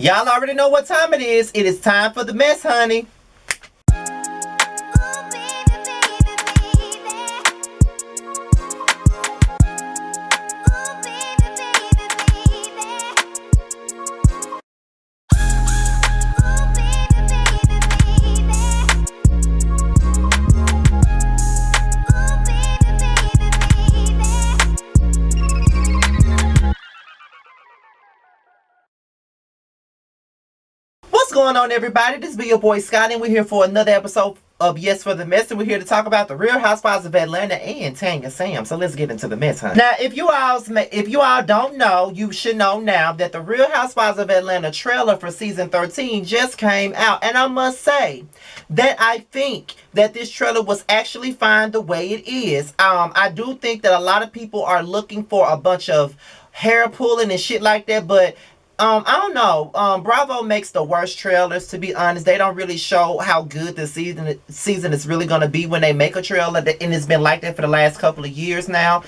Y'all already know what time it is. It is time for the mess, honey. What's going on, everybody? This be your boy Scott, and we're here for another episode of Yes for the Mess, and we're here to talk about the Real Housewives of Atlanta and Tanya Sam. So let's get into the mess, honey. Now, if you all don't know, you should know now that the Real Housewives of Atlanta trailer for season 13 just came out, and I must say that I think that this trailer was actually fine the way it is. I do think that a lot of people are looking for a bunch of hair pulling and shit like that, but I don't know. Bravo makes the worst trailers, to be honest. They don't really show how good the season is really going to be when they make a trailer, and it's been like that for the last couple of years now.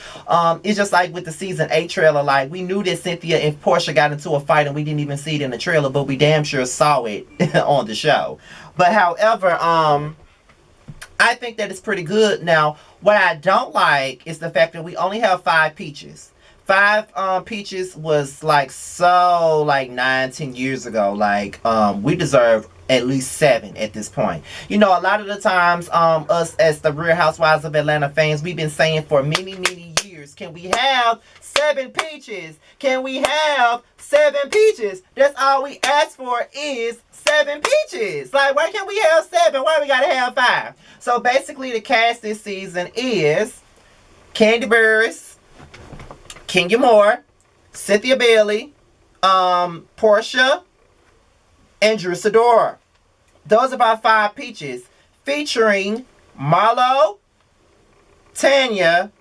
It's just like with the season 8 trailer. Like, we knew that Cynthia and Portia got into a fight, and we didn't even see it in the trailer, but we damn sure saw it on the show. But however, I think that it's pretty good. Now, what I don't like is the fact that we only have 5 peaches. 5 peaches was like 9-10 years ago. Like, we deserve at least 7 at this point. You know, a lot of the times, us as the Real Housewives of Atlanta fans, we've been saying for many years, can we have 7 peaches? Can we have 7 peaches? That's all we ask for is 7 peaches. Like, why can't we have 7? Why we gotta have 5? So basically, the cast this season is Candy Burris, Kenya Moore, Cynthia Bailey, Portia, and Drew Sidora. Those are our 5 peaches, featuring Marlo, Tanya,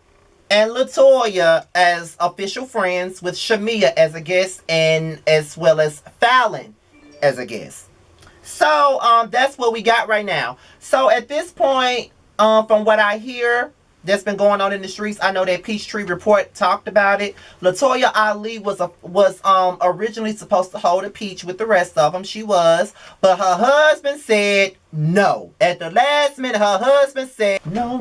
and LaToya as official friends, with Shamia as a guest, and as well as Fallon as a guest. So that's what we got right now. So at this point, from what I hear that's been going on in the streets, I know that Peachtree Report talked about it. LaToya Ali was originally supposed to hold a peach with the rest of them. She was, but her husband said no. At the last minute, her husband said no.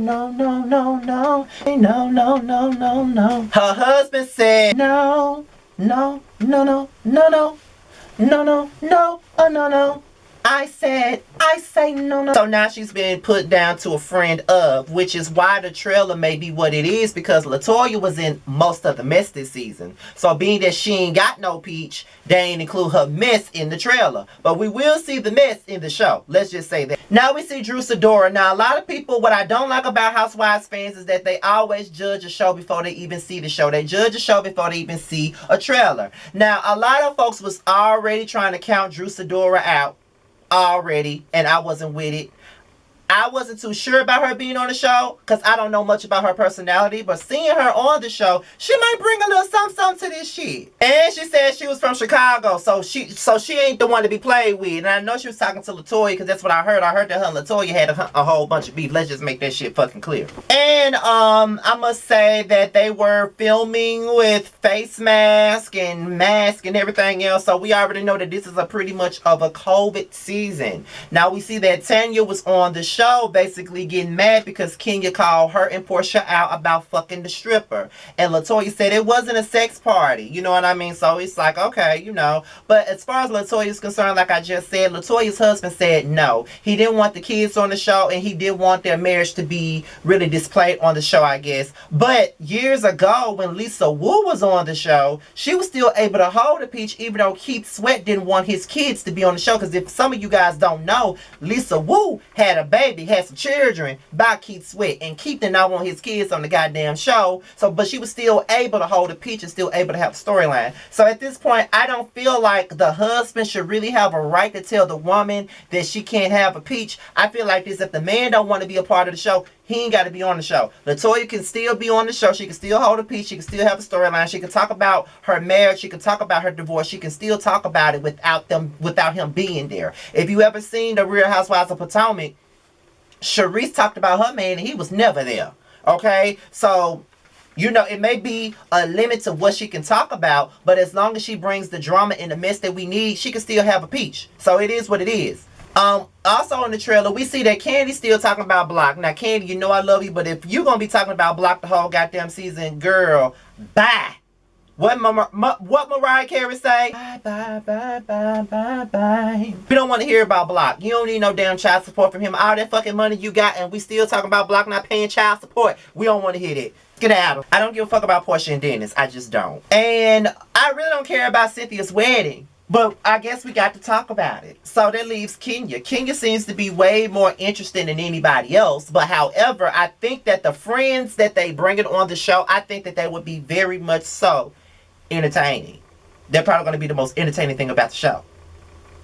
Her husband said no. I say no. So now she's been put down to a friend of, which is why the trailer may be what it is, because LaToya was in most of the mess this season. So being that she ain't got no peach, they ain't include her mess in the trailer. But we will see the mess in the show. Let's just say that. Now we see Drew Sidora. Now, a lot of people, what I don't like about Housewives fans is that they always judge a show before they even see the show. They judge a show before they even see a trailer. Now, a lot of folks was already trying to count Drew Sidora out already, and I wasn't with it. I wasn't too sure about her being on the show because I don't know much about her personality, but seeing her on the show, she might bring a little something to this shit. And she said she was from Chicago, so she ain't the one to be played with. And I know she was talking to LaToya because that's what I heard. I heard that her and LaToya had a whole bunch of beef. Let's just make that shit fucking clear. And I must say that they were filming with face mask and everything else, so we already know that this is a pretty much of a COVID season. Now we see that Tanya was on the show basically getting mad because Kenya called her and Portia out about fucking the stripper, and LaToya said it wasn't a sex party. You know what I mean? So it's like, okay, you know. But as far as LaToya is concerned, like I just said, LaToya's husband said no. He didn't want the kids on the show, and he did want their marriage to be really displayed on the show, I guess. But years ago, when Lisa Wu was on the show, she was still able to hold a peach, even though Keith Sweat didn't want his kids to be on the show. Because if some of you guys don't know, Lisa Wu had a baby, had some children by Keith Sweat, and Keith did not want his kids on the goddamn show. So, but she was still able to hold a peach and still able to have a storyline. So at this point, I don't feel like the husband should really have a right to tell the woman that she can't have a peach. I feel like this: if the man don't want to be a part of the show, he ain't got to be on the show. LaToya can still be on the show. She can still hold a peach. She can still have a storyline. She can talk about her marriage. She can talk about her divorce. She can still talk about it without him being there. If you ever seen the Real Housewives of Potomac, Sharice talked about her man and he was never there. Okay? So You know, it may be a limit to what she can talk about, but as long as she brings the drama and the mess that we need, she can still have a peach. So it is what it is. Also in the trailer, we see that Candy's still talking about Block. Now, Candy, you know I love you, but if you're going to be talking about Block the whole goddamn season, girl, bye. What Mariah Carey say? Bye, bye, bye, bye, bye, bye. We don't want to hear about Block. You don't need no damn child support from him. All that fucking money you got, and we still talking about Block not paying child support. We don't want to hear that. Get out. I don't give a fuck about Portia and Dennis. I just don't. And I really don't care about Cynthia's wedding. But I guess we got to talk about it. So that leaves Kenya. Kenya seems to be way more interesting than anybody else. But however, I think that the friends that they bring it on the show, I think that they would be very much so entertaining. They're probably going to be the most entertaining thing about the show.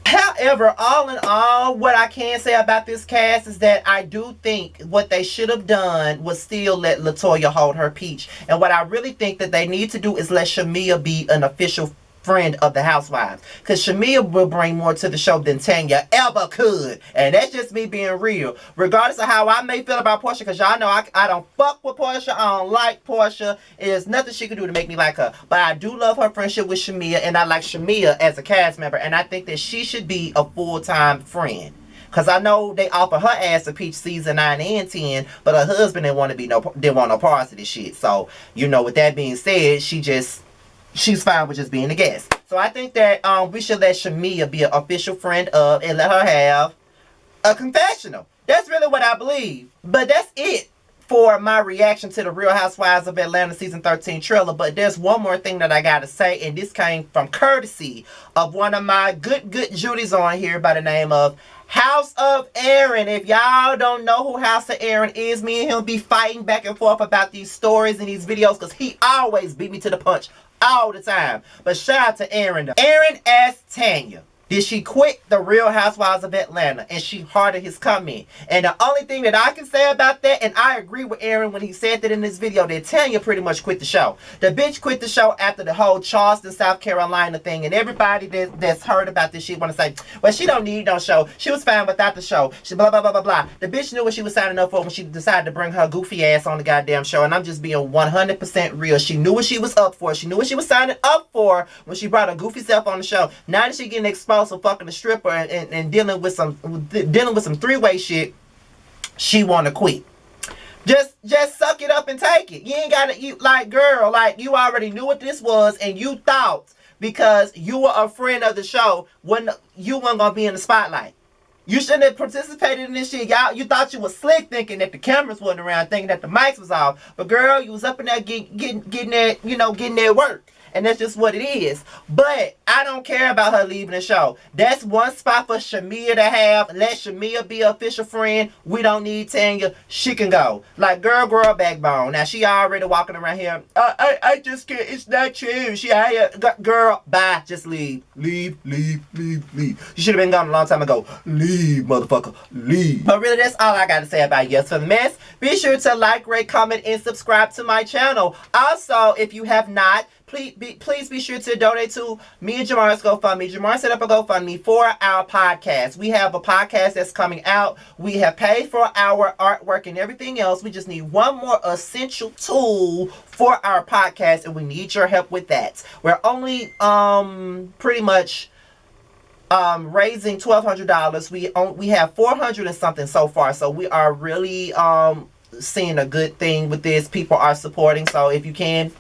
However, all in all, what I can say about this cast is that I do think what they should have done was still let LaToya hold her peach. And what I really think that they need to do is let Shamea be an official friend of the housewives, because Shamea will bring more to the show than Tanya ever could, and that's just me being real. Regardless of how I may feel about Portia, because y'all know I don't fuck with Portia, I don't like Portia. There's nothing she can do to make me like her, but I do love her friendship with Shamea, and I like Shamea as a cast member, and I think that she should be a full-time friend. Because I know they offer her ass a peach season 9 and 10, but her husband didn't want no parts of this shit. So, you know, with that being said, she's fine with just being a guest. So I think that we should let Shamea be an official friend of, and let her have a confessional. That's really what I believe. But that's it for my reaction to the Real Housewives of Atlanta season 13 trailer. But there's one more thing that I gotta say, and this came from courtesy of one of my good Judies on here by the name of House of Aaron. If y'all don't know who House of Aaron is, me and him be fighting back and forth about these stories and these videos, because he always beat me to the punch all the time. But shout out to Aaron. Aaron asked Tanya, did she quit the Real Housewives of Atlanta? And she hearted his comment. And the only thing that I can say about that, and I agree with Aaron when he said that in this video, that Tanya pretty much quit the show. The bitch quit the show after the whole Charleston, South Carolina thing. And everybody that's heard about this shit want to say, well, she don't need no show. She was fine without the show. She blah, blah, blah, blah, blah. The bitch knew what she was signing up for when she decided to bring her goofy ass on the goddamn show. And I'm just being 100% real. She knew what she was up for. She knew what she was signing up for when she brought her goofy self on the show. Now that she getting exposed for fucking a stripper and dealing with some three-way shit, she want to quit. Just suck it up and take it. You ain't gotta, girl, you already knew what this was, and you thought because you were a friend of the show when you weren't gonna be in the spotlight. You shouldn't have participated in this shit. You thought you was slick, thinking that the cameras wasn't around, thinking that the mics was off. But girl, you was up in there getting that work. And that's just what it is. But I don't care about her leaving the show. That's one spot for Shamea to have. Let Shamea be an official friend. We don't need Tanya. She can go. Like, girl, grow a backbone. Now, she already walking around here. I just can't. It's not true. Girl, bye. Just leave. Leave. You should have been gone a long time ago. Leave, motherfucker. Leave. But really, that's all I got to say about Yes for the Mess. Be sure to like, rate, comment, and subscribe to my channel. Also, if you have not, please be sure to donate to me and Jamar's GoFundMe. Jamar set up a GoFundMe for our podcast. We have a podcast that's coming out. We have paid for our artwork and everything else. We just need one more essential tool for our podcast, and we need your help with that. We're only pretty much raising $1,200. We have 400 and something so far, so we are really seeing a good thing with this. People are supporting, so if you can,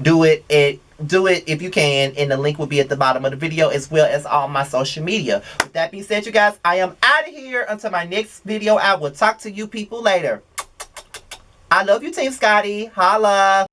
do it if you can, and the link will be at the bottom of the video, as well as all my social media. With that being said, you guys, I am out of here until my next video. I will talk to you people later. I love you, Team Scotty. Holla.